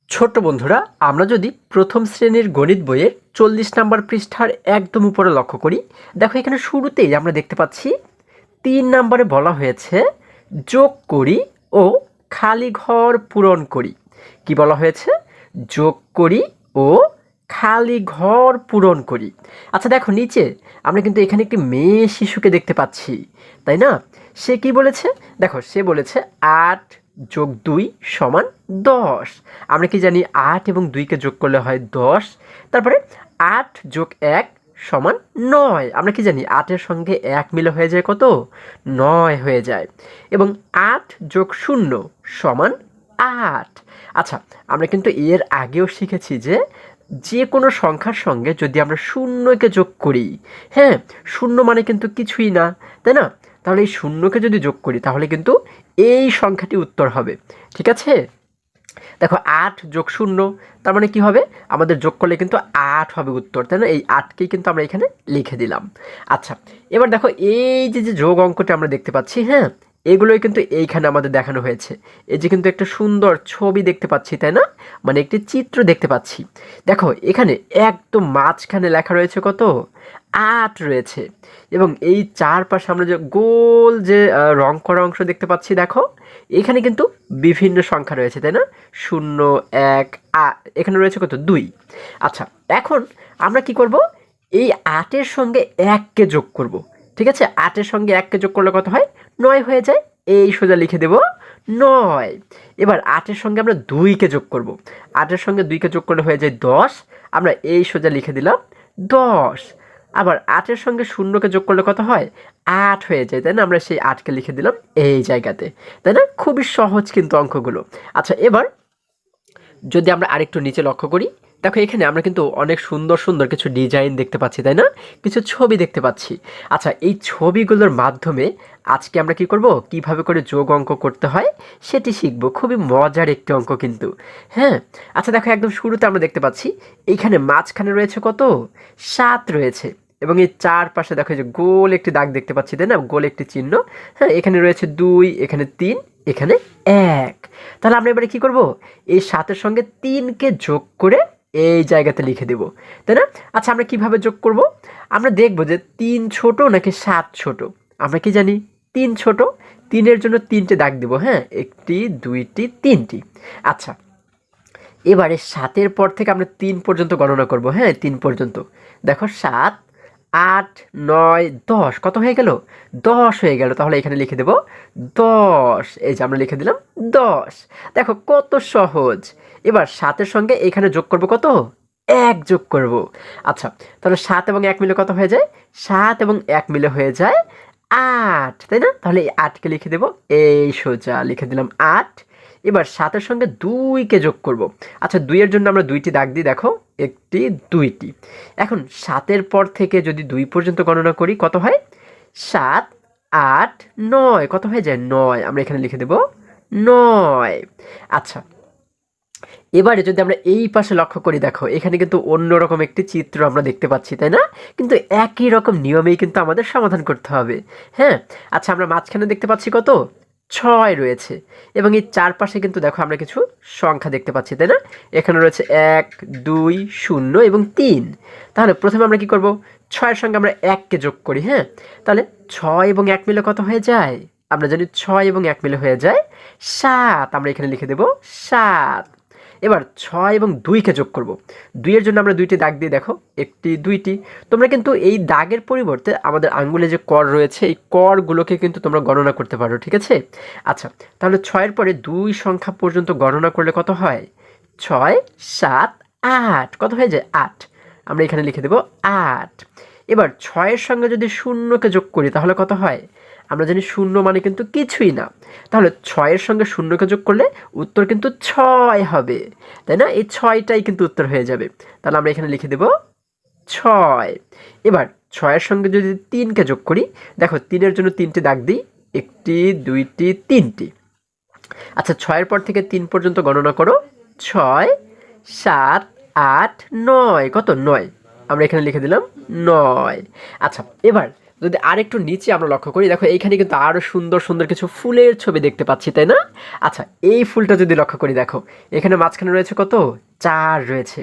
ছোট্ট বন্ধুরা, আমরা যদি প্রথম শ্রেণীর গণিত বইয়ের 40 নম্বর পৃষ্ঠার একদম উপরে লক্ষ্য করি, দেখো এখানে শুরুতেই আমরা দেখতে পাচ্ছি 3 নম্বরে বলা হয়েছে যোগ করি ও খালি ঘর পূরণ করি। কি বলা হয়েছে? যোগ করি ও খালি ঘর পূরণ করি। আচ্ছা দেখো নিচে আমরা কিন্তু এখানে একটি মেয়ে শিশুকে দেখতে পাচ্ছি, তাই না? সে কি বলেছে? দেখো সে বলেছে 8 যোগ 2 সমান 10। আমরা কি জানি 8 এবং 2কে যোগ করলে হয় 10। তারপরে 8 যোগ 1 সমান 9। আমরা কি জানি 8-এর সঙ্গে 1 মিলে হয়ে যায় কত? 9 হয়ে যায়। এবং 8 যোগ 0 সমান 8। আচ্ছা, আমরা কিন্তু এর আগেও শিখেছি যে কোনো সংখ্যার সঙ্গে যদি আমরা শূন্যকে যোগ করি, হ্যাঁ, শূন্য মানে কিন্তু কিছুই না, তাই না? তাহলে এই শূন্যকে যদি যোগ করি তাহলে কিন্তু এই সংখ্যাটি উত্তর হবে। ঠিক আছে? দেখো 8 যোগ 0 তার মানে কি হবে? আমাদের যোগ করলে কিন্তু 8 হবে উত্তর, তাই না? এই 8কেই কিন্তু আমরা এখানে লিখে দিলাম। আচ্ছা, এবার দেখো এই যে যোগ অঙ্কটা আমরা দেখতে পাচ্ছি, হ্যাঁ, এগুলোই কিন্তু এইখানে আমাদের দেখানো হয়েছে। এই যে কিন্তু একটা সুন্দর ছবি দেখতে পাচ্ছি, তাই না? মানে একটি চিত্র দেখতে পাচ্ছি। দেখো এখানে একদম মাঝখানে লেখা রয়েছে কত? 8 রয়েছে। এবং এই চারপাশে আমরা যে গোল যে রং করা অংশ দেখতে পাচ্ছি, দেখো এখানে কিন্তু বিভিন্ন সংখ্যা রয়েছে, তাই না? 0, 1, এখানে রয়েছে কত? 2। আচ্ছা, এখন আমরা কি করব? এই 8-এর সঙ্গে 1কে যোগ করব। ঠিক আছে? 8-এর সঙ্গে 1কে যোগ করলে কত হয়? 9 হয়ে যায়। এই সোজা লিখে দেব 9। এবার 8-এর সঙ্গে আমরা 2কে যোগ করব। 8-এর সঙ্গে 2কে যোগ করলে হয়ে যায় 10। আমরা এই সোজা লিখে দিলাম 10। আবার 8-এর সঙ্গে 0কে যোগ করলে কত হয়? 8 হয়ে যায়, তাই না? আমরা সেই 8কে লিখে দিলাম এই জায়গাতে, তাই না? খুবই সহজ কিন্তু অঙ্কগুলো। আচ্ছা, এবার যদি আমরা আরেকটু নিচে লক্ষ্য করি, দেখো এখানে আমরা কিন্তু অনেক সুন্দর সুন্দর কিছু ডিজাইন দেখতে পাচ্ছি, তাই না? কিছু ছবি দেখতে পাচ্ছি। আচ্ছা, এই ছবিগুলোর মাধ্যমে আজকে আমরা কি করব? কিভাবে করে যোগ অঙ্ক করতে হয় সেটি শিখব। খুবই মজার একটি অঙ্ক কিন্তু, হ্যাঁ। আচ্ছা দেখো একদম শুরুতে আমরা দেখতে পাচ্ছি এইখানে মাঝখানে রয়েছে কত? 7 রয়েছে। এবং এই চারপাশে দেখো যে গোল একটি দাগ দেখতে পাচ্ছি, তাই না? গোল একটি চিহ্ন। হ্যাঁ, এখানে রয়েছে 2, এখানে 3, এখানে 1। তাহলে আমরা এবারে কি করব? এই 7-এর সঙ্গে 3কে যোগ করে এই জায়গাতে লিখে দেব, তাই না? আচ্ছা, আমরা কিভাবে যোগ করব? আমরা দেখব যে 3 ছোট নাকি 7 ছোট। আমরা কি জানি 3 ছোট। 3-এর জন্য 3টে দাগ দেব, হ্যাঁ, 1টি 2টি 3টি। আচ্ছা, এবারে 7-এর পর থেকে আমরা 3 পর্যন্ত গণনা করব, হ্যাঁ, 3 পর্যন্ত। দেখো 7, 8, 9, 10 কত হয়ে গেল? 10 হয়ে গেল। তাহলে এখানে লিখে দেব 10। এই যে আমরা লিখে দিলাম 10। দেখো কত সহজ। এবার 7-এর সঙ্গে এখানে যোগ করব কত? 1 যোগ করব। আচ্ছা, তাহলে 7 এবং 1 মিলে কত হয়ে যায়? 7 এবং 1 মিলে হয়ে যায় 8, তাই না? তাহলে এই 8কে লিখে দেব এই সোজা লিখে দিলাম 8। এবার 7-এর সঙ্গে 2কে যোগ করব। আচ্ছা, 2-এর জন্য আমরা 2টি দাগ দিই, দেখো 1টি 2টি। এখন 7-এর পর থেকে যদি 2 পর্যন্ত গণনা করি কত হয়? 7, 8, 9 কত হয়ে যায়? 9। আমরা এখানে লিখে দেব 9। আচ্ছা, এবারে যদি আমরা এই পাশে লক্ষ্য করি, দেখো এখানে কিন্তু অন্যরকম একটি চিত্র আমরা দেখতে পাচ্ছি, তাই না? কিন্তু একই রকম নিয়মেই কিন্তু আমাদের সমাধান করতে হবে, হ্যাঁ। আচ্ছা, আমরা মাঝখানে দেখতে পাচ্ছি কত? 6 রয়েছে। এবং এই চারপাশে কিন্তু দেখো আমরা কিছু সংখ্যা দেখতে পাচ্ছি, তাই না? এখানে রয়েছে 1, 2, 0 এবং 3। তাহলে প্রথমে আমরা কি করব? 6-এর সঙ্গে আমরা 1কে যোগ করি, হ্যাঁ। তাহলে 6 এবং 1 মিলে কত হয়ে যায়? আমরা জানি 6 এবং 1 মিলে হয়ে যায় 7। আমরা এখানে লিখে দেব 7। এবার 6 এবং 2কে যোগ করব। 2-এর জন্য আমরা 2টি দাগ দিয়ে দেখো 1টি 2টি। তোমরা কিন্তু এই দাগের পরিবর্তে আমাদের আঙ্গুলে যে কর রয়েছে এই করগুলোকে কিন্তু তোমরা গণনা করতে পারো, ঠিক আছে? আচ্ছা, তাহলে 6-এর পরে 2 সংখ্যা পর্যন্ত গণনা করলে কত হয়? 6, 7, 8 কত হয়ে যায়? 8। আমরা এখানে লিখে দেব 8। এবার 6-এর সঙ্গে যদি 0কে যোগ করি তাহলে কত হয়? আমরা জানি 0 মানে কিন্তু কিছুই না। তাহলে 6-এর সঙ্গে 0কে যোগ করলে উত্তর কিন্তু 6 হবে, তাই না? এই 6টাই কিন্তু উত্তর হয়ে যাবে। তাহলে আমরা এখানে লিখে দেব 6। এবার 6-এর সঙ্গে যদি 3কে যোগ করি, দেখো 3-এর জন্য 3টি দাগ দিই, 1টি 2টি 3টি। আচ্ছা, 6-এর পর থেকে 3 পর্যন্ত গণনা করো। 6, 7, 8, 9 কত? 9। আমরা এখানে লিখে দিলাম 9। আচ্ছা, এবার যদি আরেকটু নিচে আমরা লক্ষ্য করি, দেখো এইখানে কিন্তু আরও সুন্দর সুন্দর কিছু ফুলের ছবি দেখতে পাচ্ছি, তাই না? আচ্ছা, এই ফুলটা যদি লক্ষ্য করি, দেখো এখানে মাঝখানে রয়েছে কত, 4 রয়েছে,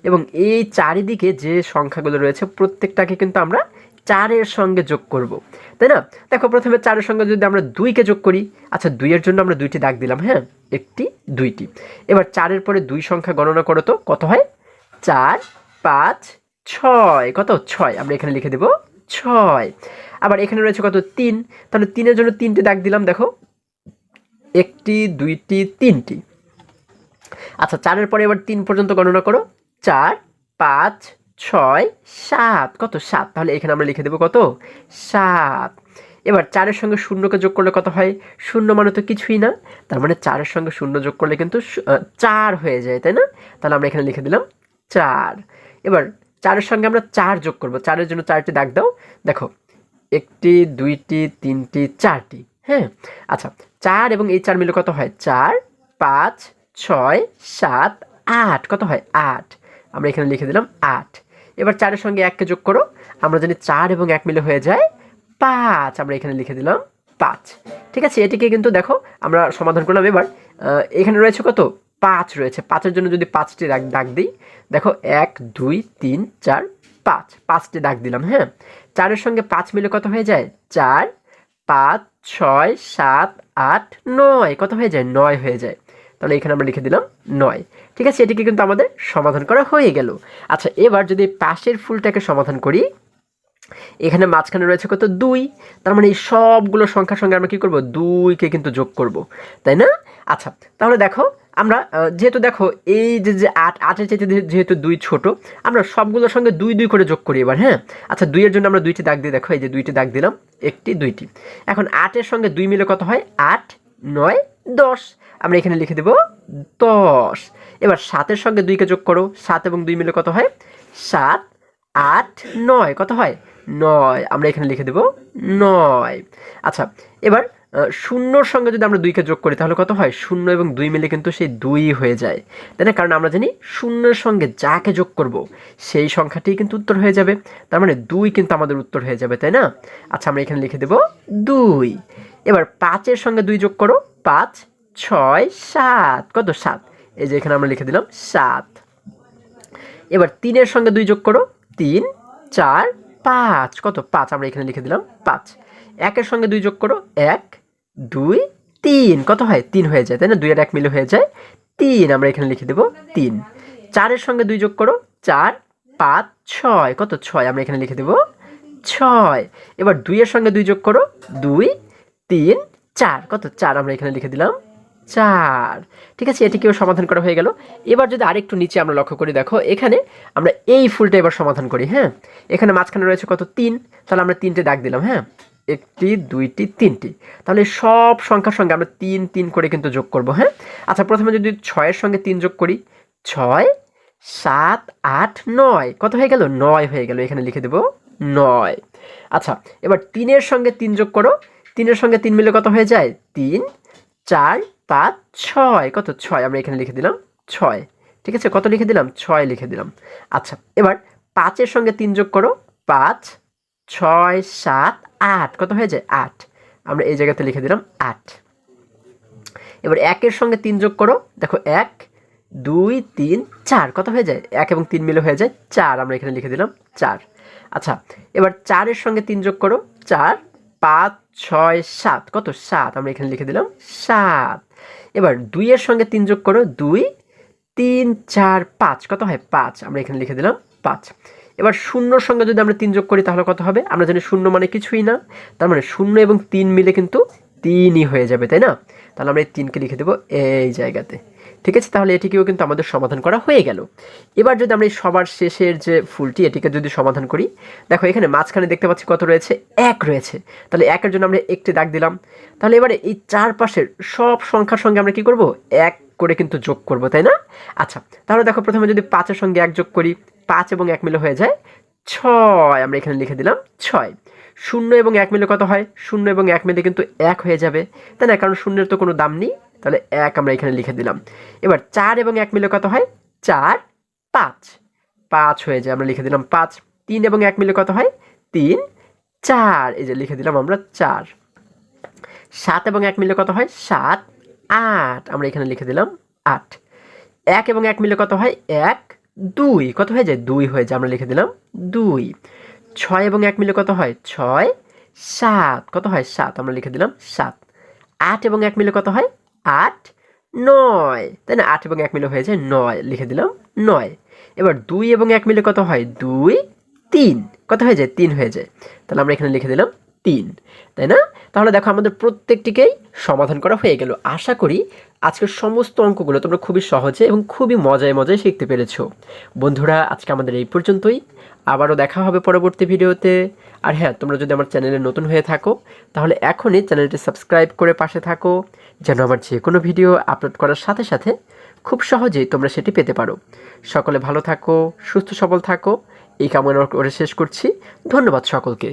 এবং এই চারিদিকে যে সংখ্যাগুলো রয়েছে প্রত্যেকটাকে কিন্তু আমরা 4-এর সঙ্গে যোগ করব, তাই না? দেখো প্রথমে 4-এর সঙ্গে যদি আমরা 2-কে যোগ করি, আচ্ছা 2-এর জন্য আমরা 2টি দাগ দিলাম, হ্যাঁ, 1টি 2টি। এবার 4-এর পরে 2 সংখ্যা গণনা করো তো কত হয়, 4 5 6, কত 6, আমরা এখানে লিখে দেব 6। আবার এখানে রয়েছে কত, 3, তাহলে 3-এর জন্য 3টি দাগ দিলাম, দেখো 1টি 2টি 3টি। আচ্ছা 4-এর পরে এবার 3 পর্যন্ত গণনা করো, 4 5 6 7, কত 7, তাহলে এখানে আমরা লিখে দেব কত, 7। এবার 4-এর সঙ্গে 0কে যোগ করলে কত হয়, 0 মানে তো কিছুই না, তার মানে 4-এর সঙ্গে 0 যোগ করলে কিন্তু 4 হয়ে যায়, তাই না? তাহলে আমরা এখানে লিখে দিলাম 4। এবার 4-এর সঙ্গে আমরা 4 যোগ করব, 4-এর জন্য 4টি দাগ দাও, দেখো 1টি 2টি 3টি 4টি, হ্যাঁ। আচ্ছা 4 এবং এই 4 মিলে কত হয়, 4 5 6 7 8, কত হয় 8, আমরা এখানে লিখে দিলাম 8। এবার 4-এর সঙ্গে 1কে যোগ করো, আমরা জানি 4 এবং 1 মিলে হয়ে যায় 5, আমরা এখানে লিখে দিলাম 5। ঠিক আছে, এটিকে কিন্তু দেখো আমরা সমাধান করলাম। এবার এখানে রয়েছে কত, 5 রয়েছে, 5-এর জন্য যদি 5টি দাগ দিই, দেখো 1 2 3 4 5, 5টি দাগ দিলাম, হ্যাঁ। 4-এর সঙ্গে 5 মিলে কত হয়ে যায়, 4 5 6 7 8 9, কত হয়ে যায়, 9 হয়ে যায়। তাহলে এখানে আমরা লিখে দিলাম 9। ঠিক আছে, এটিকে কিন্তু আমাদের সমাধান করা হয়ে গেল। আচ্ছা এবার যদি পাশের ফুলটাকে সমাধান করি, এখানে মাঝখানে রয়েছে কত, 2, তার মানে এই সবগুলো সংখ্যার সঙ্গে আমরা কি করব, 2কে কিন্তু যোগ করব, তাই না? আচ্ছা তাহলে দেখো আমরা যেহেতু দেখো এই যে 8-8-এর চাইতে যেহেতু 2 ছোট, আমরা সবগুলোর সঙ্গে 2 2 করে যোগ করি এবার, হ্যাঁ। আচ্ছা 2-এর জন্য আমরা 2টি দাগ দিই, দেখো এই যে 2টি দাগ দিলাম, 1টি 2টি। এখন 8-এর সঙ্গে 2 মিলে কত হয়, 8 9 10, আমরা এখানে লিখে দেব 10। এবার 7-এর সঙ্গে 2কে যোগ করো, 7 এবং 2 মিলে কত হয়, 7 8 9, কত হয় 9, আমরা এখানে লিখে দেব 9। আচ্ছা এবার 0-র সঙ্গে যদি আমরা 2কে যোগ করি তাহলে কত হয়, 0 এবং 2 মিলে কিন্তু সেই 2 হয়ে যায়, তাই না? কারণ আমরা জানি 0-এর সঙ্গে যাকে যোগ করব সেই সংখ্যাটি কিন্তু উত্তর হয়ে যাবে, তার মানে 2 কিন্তু আমাদের উত্তর হয়ে যাবে, তাই না? আচ্ছা আমরা এখানে লিখে দেব 2। এবার 5-এর সঙ্গে 2 যোগ করো, 5 6 7, কত 7, এই যে এখানে আমরা লিখে দিলাম 7। এবার 3-এর সঙ্গে 2 যোগ করো, 3 4 5, কত 5, আমরা এখানে লিখে দিলাম 5। 1-এর সঙ্গে 2 যোগ করো, 1 2 3, কত হয় 3 হয়ে যায়, তাই না? 2 আর 1 মিলে হয়ে যায় 3, আমরা এখানে লিখে দেব 3। 4-এর সঙ্গে 2 যোগ করো, 4 5 6, কত 6, আমরা এখানে লিখে দেব 6। এবার 2-এর সঙ্গে 2 যোগ করো, 2 3 4, কত 4, আমরা এখানে লিখে দিলাম 4। ঠিক আছে, এটিকেও সমাধান করা হয়ে গেল। এবার যদি আরেকটু নিচে আমরা লক্ষ্য করি, দেখো এখানে আমরা এই ফুলটা এবার সমাধান করি, হ্যাঁ। এখানে মাঝখানে রয়েছে কত, 3, তাহলে আমরা 3টে দাগ দিলাম, হ্যাঁ, 1টি 2টি 3টি। তাহলে সব সংখ্যার সঙ্গে আমরা 3 3 করে কিন্তু যোগ করব, হ্যাঁ। আচ্ছা প্রথমে যদি 6-এর সঙ্গে 3 যোগ করি, 6 7 8 9, কত হয়ে গেল, 9 হয়ে গেল, এখানে লিখে দেব 9। আচ্ছা এবার 3-এর সঙ্গে 3 যোগ করো, 3-এর সঙ্গে 3 মিলে কত হয়ে যায়, 3 4 5 6, কত 6, আমরা এখানে লিখে দিলাম 6। ঠিক আছে, কত লিখে দিলাম, 6 লিখে দিলাম। আচ্ছা এবার 5-এর সঙ্গে 3 যোগ করো, 5 6 7 8, কত হয়ে যায় 8, আমরা এই জায়গাতে লিখে দিলাম 8। এবার 1-এর সঙ্গে 3 যোগ করো, দেখো 1 2 3 4, কত হয়ে যায়, 1 এবং 3 মিলে হয়ে যায় 4, আমরা এখানে লিখে দিলাম 4। আচ্ছা এবার 4-এর সঙ্গে 3 যোগ করো, 4 5 6 7, কত 7, আমরা এখানে লিখে দিলাম 7। এবার 2-এর সঙ্গে 3 যোগ করো, 2 3 4 5, কত হয় 5, আমরা এখানে লিখে দিলাম 5। এবার 0-র সঙ্গে যদি আমরা 3 যোগ করি তাহলে কত হবে, আমরা জানি 0 মানে কিছুই না, তার মানে 0 এবং 3 মিলে কিন্তু 3ই হয়ে যাবে, তাই না? তাহলে আমরা এই 3কে লিখে দেবো এই জায়গাতে। ঠিক আছে, তাহলে এটিকেও কিন্তু আমাদের সমাধান করা হয়ে গেল। এবার যদি আমরা এই সবার শেষের যে ফুলটি এটিকে যদি সমাধান করি, দেখো এখানে মাঝখানে দেখতে পাচ্ছি কত রয়েছে, 1 রয়েছে, তাহলে 1-এর জন্য আমরা 1টি দাগ দিলাম। তাহলে এবারে এই চারপাশের সব সংখ্যার সঙ্গে আমরা কি করব, 1 করে কিন্তু যোগ করব, তাই না? আচ্ছা তাহলে দেখো প্রথমে যদি 5-এর সঙ্গে 1 যোগ করি, 5 এবং 1 মিলে হয়ে যায় 6, আমরা এখানে লিখে দিলাম 6। 0 এবং 1 মিলে কত হয়, 0 এবং 1 মিলে কিন্তু 1 হয়ে যাবে, তাই না? কারণ 0-এর তো কোনো দাম নেই, তাহলে 1 আমরা এখানে লিখে দিলাম। এবার 4 এবং 1 মিলে কত হয়, 4 5 5 হয়ে যায়, আমরা লিখে দিলাম 5। 3 এবং 1 মিলে কত হয়, 3 4, এই যে লিখে দিলাম আমরা 4। 7 এবং 1 মিলে কত হয়? 7, 8, আমরা এখানে লিখে দিলাম 8। 1 এবং 1 মিলে কত হয়? 1, 2, কত হয়ে যায়? 2 হয়ে যায়, আমরা লিখে দিলাম 2। 6 এবং 1 মিলে কত হয়? 6, 7, কত হয়? 7, আমরা লিখে দিলাম 7। 8 এবং 1 মিলে কত হয়? 8, 9, তাই না? 8 এবং 1 মিলে হয়ে যায় 9, লিখে দিলাম 9। এবার 2 এবং 1 মিলে কত হয়? 2, 3, কত হয়ে যায়? 3 হয়ে যায়, তাহলে আমরা এখানে লিখে দিলাম 3, তাই না? তাহলে দেখো আমাদের প্রত্যেকটিকেই সমাধান করা হয়ে গেল। আশা করি আজকের সমস্ত অঙ্কগুলো তোমরা খুবই সহজে এবং খুবই মজায় মজায় শিখতে পেরেছো। বন্ধুরা, আজকে আমাদের এই পর্যন্তই। আবারও দেখা হবে পরবর্তী ভিডিওতে। আর হ্যাঁ, তোমরা যদি আমার চ্যানেলে নতুন হয়ে থাকো তাহলে এখনই চ্যানেলটি সাবস্ক্রাইব করে পাশে থাকো, যেন আমার যে কোনো ভিডিও আপলোড করার সাথে সাথে খুব সহজেই তোমরা সেটি পেতে পারো। সকলে ভালো থাকো, সুস্থ সবল থাকো, এই কামনা করে শেষ করছি। ধন্যবাদ সকলকে।